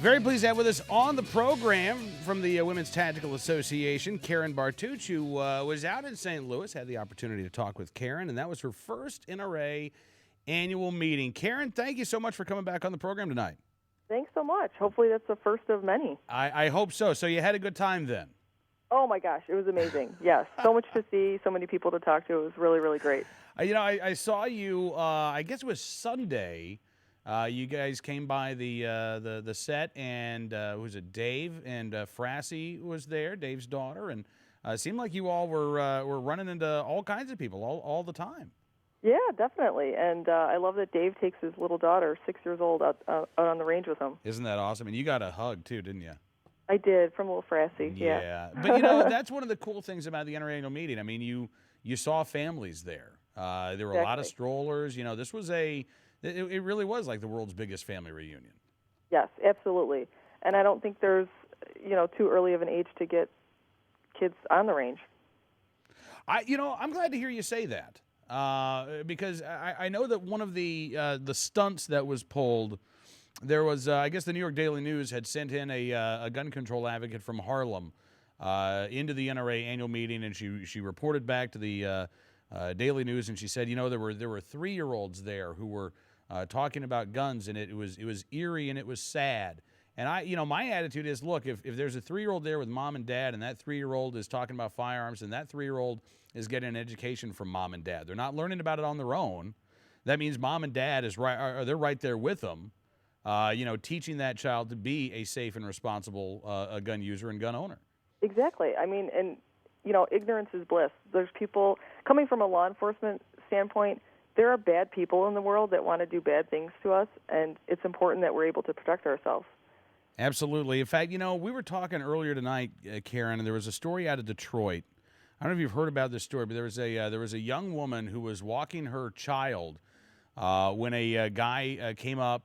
Very pleased to have with us on the program from the Women's Tactical Association, Karen Bartuch, who was out in St. Louis, had the opportunity to talk with Karen, and that was her first NRA annual meeting. Karen, thank you so much for coming back on the program tonight. Thanks so much. Hopefully that's the first of many. I hope so. So you had a good time then? Oh, my gosh. It was amazing. Yes. So much to see, so many people to talk to. It was really, really great. I saw you, I guess it was Sunday. You guys came by the set, and was it Dave and Frassie was there, Dave's daughter, and it seemed like you all were running into all kinds of people all the time. Yeah, definitely. And I love that Dave takes his little daughter, 6 years old, out on the range with him. Isn't that awesome? And you got a hug too, didn't you? I did, from little Frassie. Yeah. But that's one of the cool things about the NRA annual meeting. I mean, you saw families there. There were a lot of strollers. This was it really was like the world's biggest family reunion. Yes, absolutely. And I don't think there's, too early of an age to get kids on the range. I'm glad to hear you say that because I know that one of the stunts that was pulled, there was, I guess the New York Daily News had sent in a gun control advocate from Harlem into the NRA annual meeting, and she reported back to the Daily News, and she said, there were 3-year-olds there who were talking about guns, and it was eerie and it was sad. And my attitude is, look, if there's a 3-year-old there with mom and dad, and that 3-year-old is talking about firearms, and that 3-year-old is getting an education from mom and dad, they're not learning about it on their own. That means mom and dad they're right there with them, teaching that child to be a safe and responsible gun user and gun owner. Exactly. I mean, and ignorance is bliss. There's people coming from a law enforcement standpoint. There are bad people in the world that want to do bad things to us, and it's important that we're able to protect ourselves. Absolutely. In fact, we were talking earlier tonight, Karen, and there was a story out of Detroit. I don't know if you've heard about this story, but there was a young woman who was walking her child when a guy came up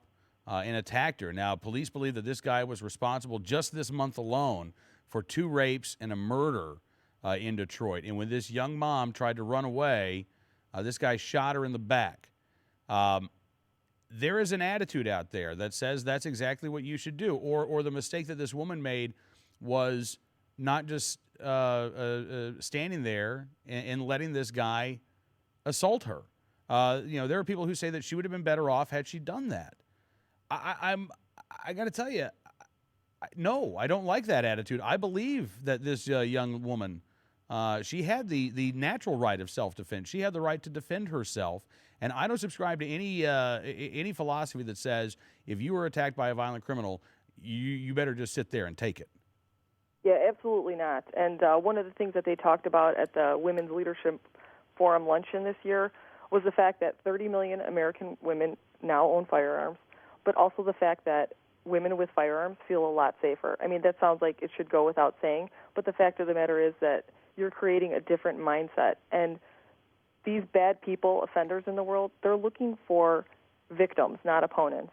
and attacked her. Now, police believe that this guy was responsible just this month alone for 2 rapes and a murder in Detroit. And when this young mom tried to run away, this guy shot her in the back. There is an attitude out there that says that's exactly what you should do. Or the mistake that this woman made was not just standing there and letting this guy assault her. There are people who say that she would have been better off had she done that. I got to tell you, no, I don't like that attitude. I believe that this young woman, she had the natural right of self-defense. She had the right to defend herself. And I don't subscribe to any philosophy that says if you were attacked by a violent criminal, you better just sit there and take it. Yeah, absolutely not. And one of the things that they talked about at the Women's Leadership Forum luncheon this year was the fact that 30 million American women now own firearms, but also the fact that women with firearms feel a lot safer. I mean, that sounds like it should go without saying, but the fact of the matter is that you're creating a different mindset. And these bad people, offenders in the world, they're looking for victims, not opponents.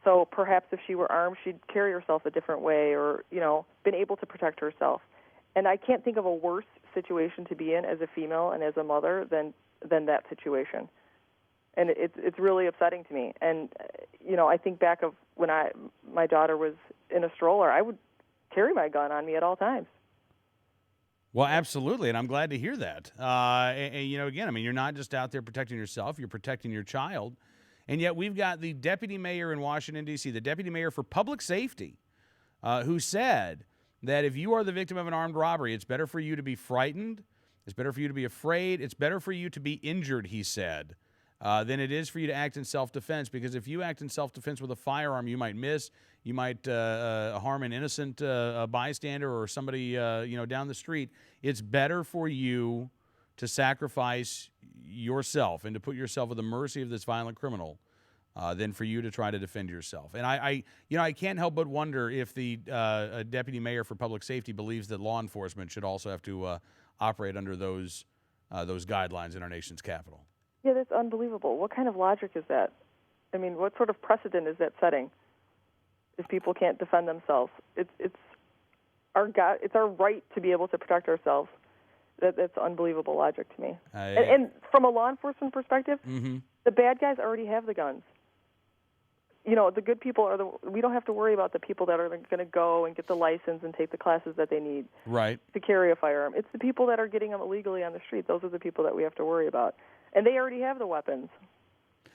So perhaps if she were armed, she'd carry herself a different way or, been able to protect herself. And I can't think of a worse situation to be in as a female and as a mother than that situation. And it's really upsetting to me. And, I think back of when my daughter was in a stroller, I would carry my gun on me at all times. Well, absolutely, and I'm glad to hear that. Again, you're not just out there protecting yourself, you're protecting your child. And yet we've got the deputy mayor in Washington, D.C., the deputy mayor for public safety, who said that if you are the victim of an armed robbery, it's better for you to be frightened, it's better for you to be afraid, it's better for you to be injured, he said, than it is for you to act in self-defense. Because if you act in self-defense with a firearm, you might miss, you might harm an innocent bystander or somebody down the street. It's better for you to sacrifice yourself and to put yourself at the mercy of this violent criminal than for you to try to defend yourself. And I can't help but wonder if the deputy mayor for public safety believes that law enforcement should also have to operate under those guidelines in our nation's capital. Yeah, that's unbelievable. What kind of logic is that? I mean, what sort of precedent is that setting? If people can't defend themselves, it's our right to be able to protect ourselves. That's unbelievable logic to me. And from a law enforcement perspective, the bad guys already have the guns. the good people we don't have to worry about the people that are going to go and get the license and take the classes that they need Right. to carry a firearm. It's the people that are getting them illegally on the street. Those are the people that we have to worry about. And they already have the weapons.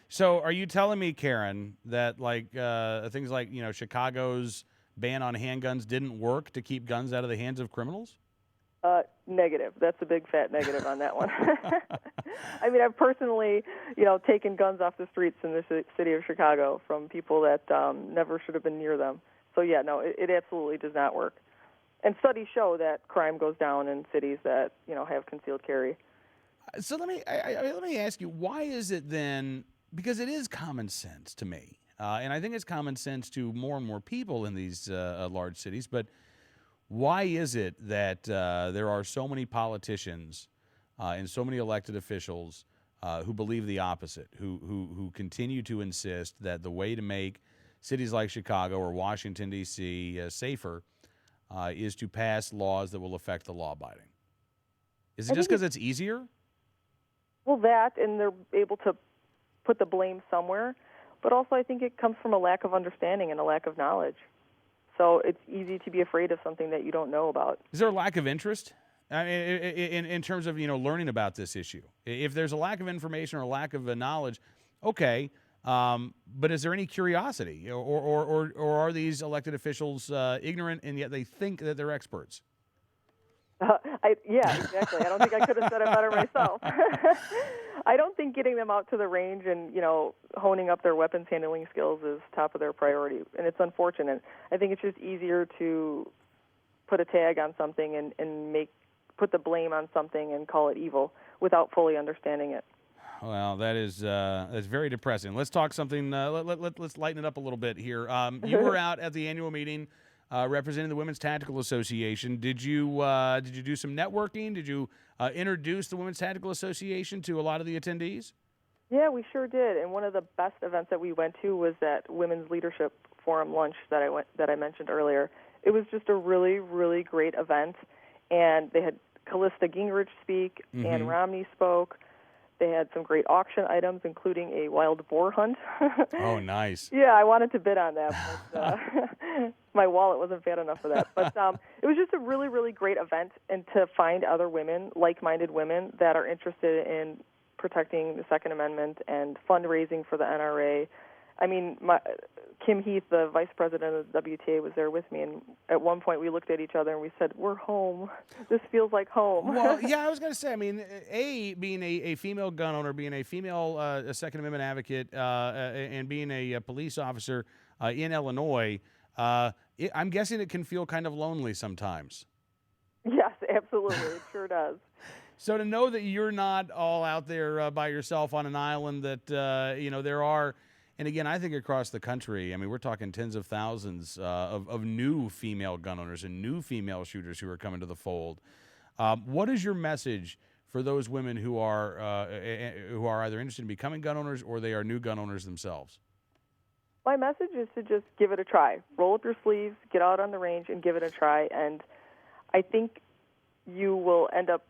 So are you telling me, Karen, that things like, Chicago's ban on handguns didn't work to keep guns out of the hands of criminals? Negative. That's a big fat negative on that one. I mean, I've personally, taken guns off the streets in the city of Chicago from people that never should have been near them. So, yeah, no, it absolutely does not work. And studies show that crime goes down in cities that, have concealed carry. So let me ask you, why is it then, because it is common sense to me, and I think it's common sense to more and more people in these large cities, but why is it that there are so many politicians and so many elected officials who believe the opposite, who continue to insist that the way to make cities like Chicago or Washington, D.C. Safer is to pass laws that will affect the law-abiding? Is it just because it's easier? Well, that, and they're able to put the blame somewhere, but also I think it comes from a lack of understanding and a lack of knowledge. So it's easy to be afraid of something that you don't know about. Is there a lack of interest in terms of learning about this issue? If there's a lack of information or a lack of knowledge, okay, but is there any curiosity, or are these elected officials ignorant and yet they think that they're experts? Yeah, exactly. I don't think I could have said it better myself. I don't think getting them out to the range and, honing up their weapons handling skills is top of their priority, and it's unfortunate. I think it's just easier to put a tag on something and put the blame on something and call it evil without fully understanding it. Well, that's very depressing. Let's talk something. Let's lighten it up a little bit here. You were out at the annual meeting representing the Women's Tactical Association. Did you do some networking? Did you introduce the Women's Tactical Association to a lot of the attendees? Yeah, we sure did. And one of the best events that we went to was that Women's Leadership Forum lunch that I mentioned earlier. It was just a really, really great event, and they had Callista Gingrich speak, Ann Romney spoke. They had some great auction items, including a wild boar hunt. Oh, nice. Yeah, I wanted to bid on that, but my wallet wasn't fat enough for that. But it was just a really, really great event, and to find other women, like-minded women, that are interested in protecting the Second Amendment and fundraising for the NRA. I mean, Kim Heath, the vice president of the WTA, was there with me, and at one point we looked at each other and we said, "We're home. This feels like home." Well, yeah, I was going to say, I mean, being a female gun owner, being a female Second Amendment advocate, and being a police officer in Illinois, I'm guessing it can feel kind of lonely sometimes. Yes, absolutely. It sure does. So to know that you're not all out there by yourself on an island, that, there are, and again, I think across the country, I mean, we're talking tens of thousands of new female gun owners and new female shooters who are coming to the fold. What is your message for those women who are either interested in becoming gun owners or they are new gun owners themselves? My message is to just give it a try. Roll up your sleeves, get out on the range, and give it a try. And I think you will end up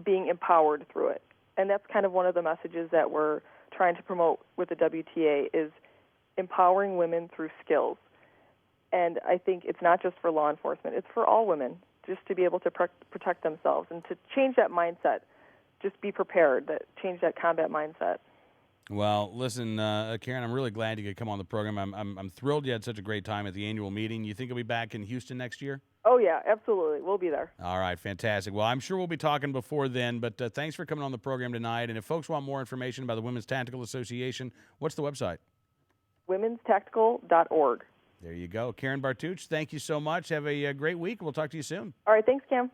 being empowered through it. And that's kind of one of the messages that we're trying to promote with the WTA, is empowering women through skills. And I think it's not just for law enforcement, it's for all women, just to be able to protect themselves and to change that mindset. Just be prepared, change that combat mindset. Well, listen, Karen, I'm really glad you could come on the program. I'm thrilled you had such a great time at the annual meeting. You think you'll be back in Houston next year? Oh, yeah, absolutely. We'll be there. All right, fantastic. Well, I'm sure we'll be talking before then, but thanks for coming on the program tonight. And if folks want more information about the Women's Tactical Association, what's the website? womenstactical.org. There you go. Karen Bartuch, thank you so much. Have a great week. We'll talk to you soon. All right, thanks, Cam.